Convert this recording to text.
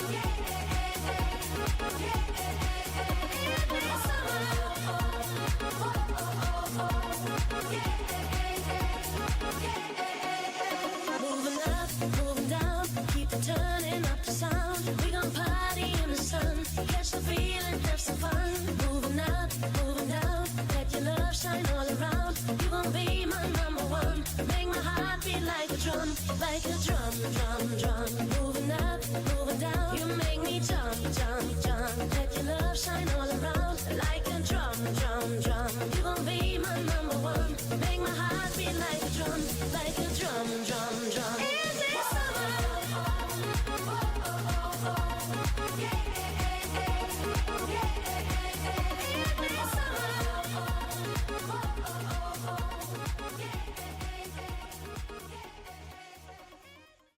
Moving up, moving down, keep it turning up the sound. We gon' party in the sun, catch the feeling, have some fun. Moving up, moving down, let your love shine all around. You gon' be my number one, make my heart beat like a drum, like a drum, drum, drum. Moving up, moving down, you make me jump, jump, jump. Let your love shine all around.